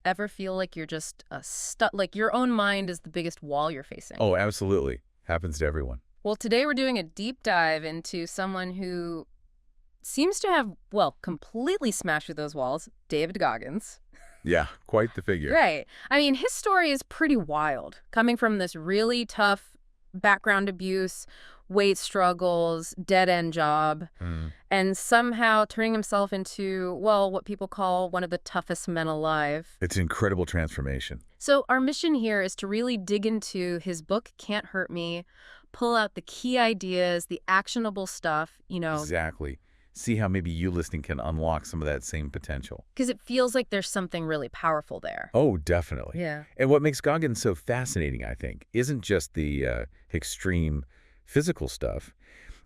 Ever feel like you're just stuck, like your own mind is the biggest wall you're facing? Oh, absolutely. Happens to everyone. Well, today we're doing a deep dive into someone who seems to have, well, completely smashed through those walls, David Goggins. Yeah, quite the figure. Right. I mean, his story is pretty wild, coming from this really tough background abuse, weight struggles, dead-end job, Mm. and somehow turning himself into, well, what people call one of the toughest men alive. It's an incredible transformation. So our mission here is to really dig into his book, Can't Hurt Me, pull out the key ideas, the actionable stuff, Exactly. See how maybe you listening can unlock some of that same potential. because it feels like there's something really powerful there. Oh, definitely. Yeah. And what makes Goggins so fascinating, I think, isn't just the extreme physical stuff,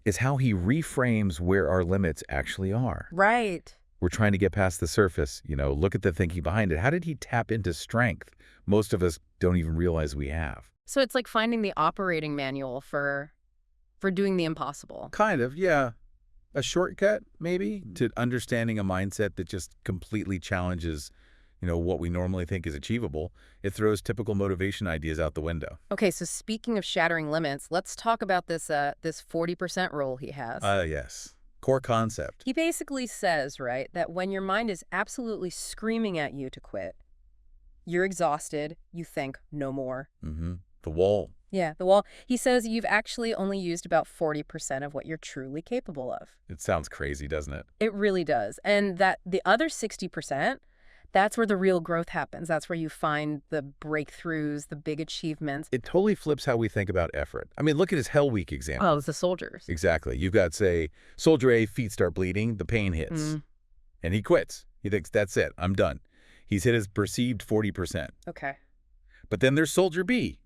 is how he reframes where our limits actually are. Right. We're trying to get past the surface, look at the thinking behind it. How did he tap into strength most of us don't even realize we have? So it's like finding the operating manual for doing the impossible. Kind of, yeah. A shortcut, maybe, to understanding a mindset that just completely challenges, what we normally think is achievable. It throws typical motivation ideas out the window. Okay, so speaking of shattering limits, let's talk about this 40% rule he has. Yes. Core concept. He basically says, right, that when your mind is absolutely screaming at you to quit, you're exhausted, you think no more. Mm-hmm. The wall. Yeah, the wall. He says you've actually only used about 40% of what you're truly capable of. It sounds crazy, doesn't it? It really does. And that the other 60%, that's where the real growth happens. That's where you find the breakthroughs, the big achievements. It totally flips how we think about effort. I mean, look at his Hell Week example. Oh, the soldiers. Exactly. You've got, say, Soldier A, feet start bleeding, the pain hits. And he quits. He thinks, that's it, I'm done. He's hit his perceived 40%. Okay. But then there's Soldier B.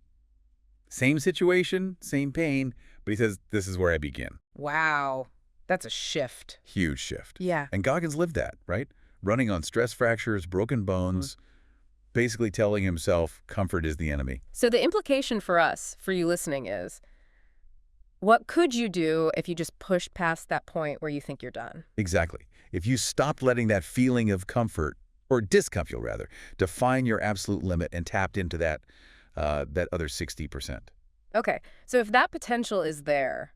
Same situation, same pain, but he says, this is where I begin. Wow. That's a shift. Huge shift. Yeah. And Goggins lived that, right? Running on stress fractures, broken bones, basically telling himself comfort is the enemy. So the implication for us, for you listening, is what could you do if you just pushed past that point where you think you're done? Exactly. If you stopped letting that feeling of comfort, or discomfort rather, define your absolute limit and tapped into that other 60%. Okay. So if that potential is there,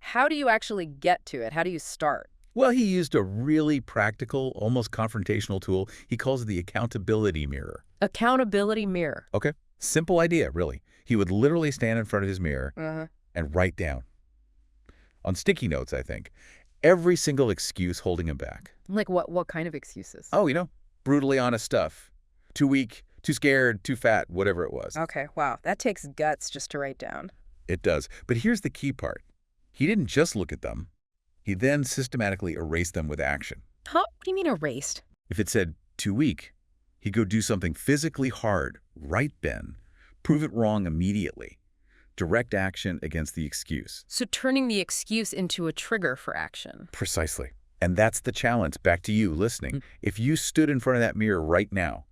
how do you actually get to it? How do you start? Well, he used a really practical, almost confrontational tool. He calls it the accountability mirror. Accountability mirror. Okay. Simple idea, really. He would literally stand in front of his mirror and write down, on sticky notes, I think, every single excuse holding him back. Like what kind of excuses? Oh, brutally honest stuff. Too weak, too scared, too fat, whatever it was. Okay, wow. That takes guts just to write down. It does. But here's the key part. He didn't just look at them. He then systematically erased them with action. Huh? What do you mean erased? If it said, too weak, he'd go do something physically hard, right then, prove it wrong immediately. Direct action against the excuse. So turning the excuse into a trigger for action. Precisely. And that's the challenge. Back to you listening. If you stood in front of that mirror right now,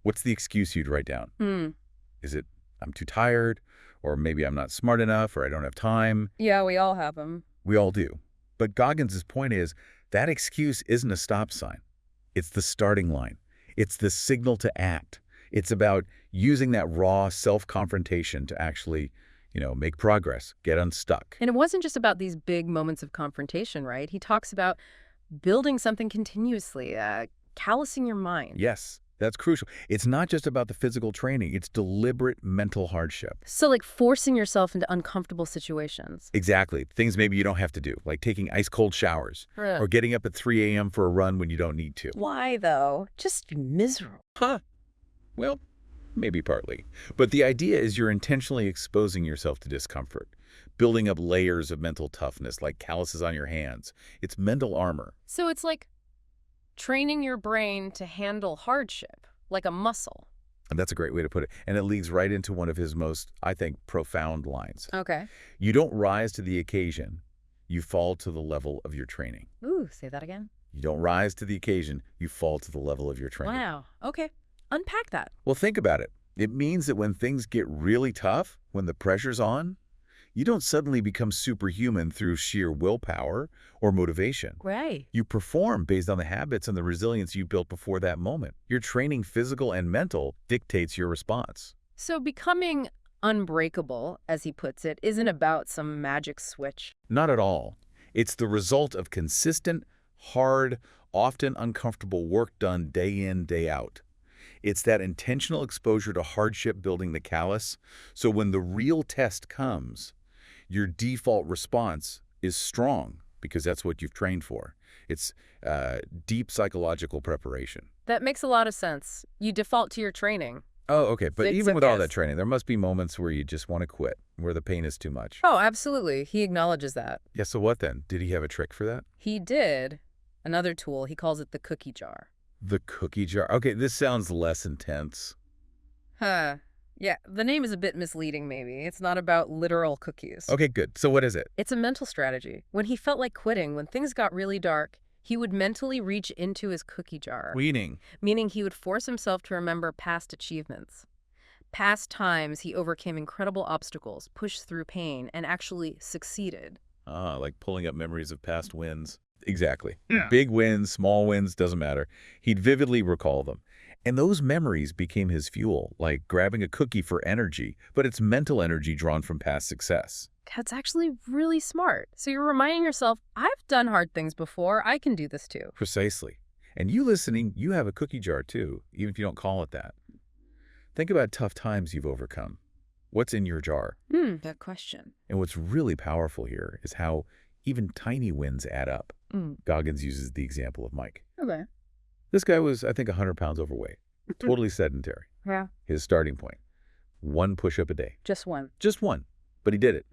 what's the excuse you'd write down? Is it, I'm too tired, or maybe I'm not smart enough, or I don't have time? Yeah, we all have them. We all do. But Goggins' point is that excuse isn't a stop sign. It's the starting line. It's the signal to act. It's about using that raw self-confrontation to actually, make progress, get unstuck. And it wasn't just about these big moments of confrontation, right? He talks about building something continuously, callousing your mind. Yes, that's crucial. It's not just about the physical training. It's deliberate mental hardship. So like forcing yourself into uncomfortable situations. Exactly. Things maybe you don't have to do, like taking ice-cold showers or getting up at 3 a.m. for a run when you don't need to. Why, though? Just miserable. Huh. Well, maybe partly. But the idea is you're intentionally exposing yourself to discomfort, building up layers of mental toughness like calluses on your hands. It's mental armor. So it's like training your brain to handle hardship, like a muscle. And that's a great way to put it. And it leads right into one of his most, I think, profound lines. Okay. You don't rise to the occasion. You fall to the level of your training. Ooh, say that again. You don't rise to the occasion. You fall to the level of your training. Wow. Okay. Unpack that. Well, think about it. It means that when things get really tough, when the pressure's on, You don't suddenly become superhuman through sheer willpower or motivation. Right. You perform based on the habits and the resilience you built before that moment. Your training, physical and mental, dictates your response. So becoming unbreakable, as he puts it, isn't about some magic switch. Not at all. It's the result of consistent, hard, often uncomfortable work done day in, day out. It's that intentional exposure to hardship building the callus, so when the real test comes, your default response is strong because that's what you've trained for. It's deep psychological preparation. That makes a lot of sense. You default to your training. Oh, okay. But It's even a with all guess. that training, there must be moments where you just want to quit, where the pain is too much. Oh, absolutely. He acknowledges that. Yeah, so what then? Did he have a trick for that? He did. Another tool, he calls it the cookie jar. The cookie jar. Okay, this sounds less intense. Huh. Yeah, the name is a bit misleading, maybe. It's not about literal cookies. Okay, good. So what is it? It's a mental strategy. When he felt like quitting, when things got really dark, he would mentally reach into his cookie jar, Weaning. meaning he would force himself to remember past achievements. Past times he overcame incredible obstacles, pushed through pain, and actually succeeded. Ah, like pulling up memories of past wins. Exactly. Yeah. Big wins, small wins, doesn't matter. He'd vividly recall them. And those memories became his fuel, like grabbing a cookie for energy, but it's mental energy drawn from past success. That's actually really smart. So you're reminding yourself, I've done hard things before, I can do this too. Precisely. And you listening, you have a cookie jar too, even if you don't call it that. Think about tough times you've overcome. What's in your jar? Good question. And what's really powerful here is how even tiny wins add up. Goggins uses the example of Mike. Okay. This guy was, I think, 100 pounds overweight, totally sedentary. Yeah. His starting point, 1 push-up a day. Just one. Just 1, but he did it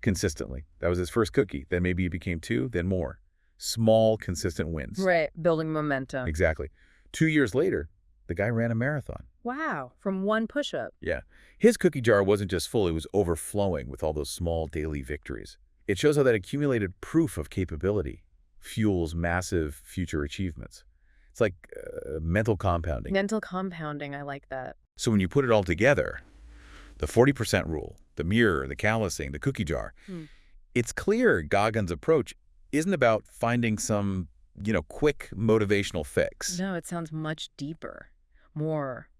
consistently. That was his first cookie. Then maybe it became 2, then more. Small, consistent wins. Right. Building momentum. Exactly. 2 years later, the guy ran a marathon. Wow. From one push-up. Yeah. His cookie jar wasn't just full, it was overflowing with all those small daily victories. It shows how that accumulated proof of capability fuels massive future achievements. It's like mental compounding. Mental compounding. I like that. So when you put it all together, the 40% rule, the mirror, the callousing, the cookie jar, it's clear Goggins' approach isn't about finding some, quick motivational fix. No, it sounds much deeper, more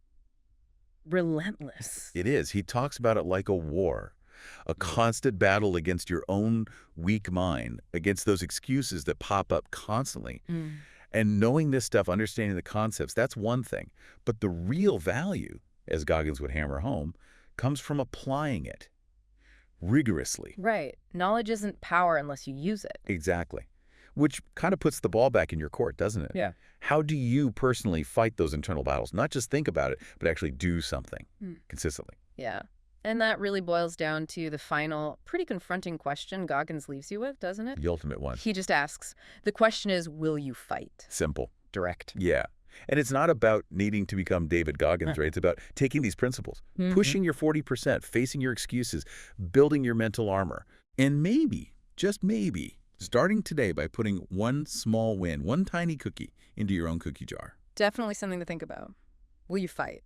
relentless. It is. He talks about it like a war, a constant battle against your own weak mind, against those excuses that pop up constantly. And knowing this stuff, understanding the concepts, that's one thing. But the real value, as Goggins would hammer home, comes from applying it rigorously. Right. Knowledge isn't power unless you use it. Exactly. Which kind of puts the ball back in your court, doesn't it? Yeah. How do you personally fight those internal battles? Not just think about it, but actually do something consistently. Yeah. And that really boils down to the final, pretty confronting question Goggins leaves you with, doesn't it? The ultimate one. He just asks, the question is, will you fight? Simple. Direct. Yeah. And it's not about needing to become David Goggins, right? It's about taking these principles, pushing your 40%, facing your excuses, building your mental armor. And maybe, just maybe, starting today by putting one small win, one tiny cookie into your own cookie jar. Definitely something to think about. Will you fight?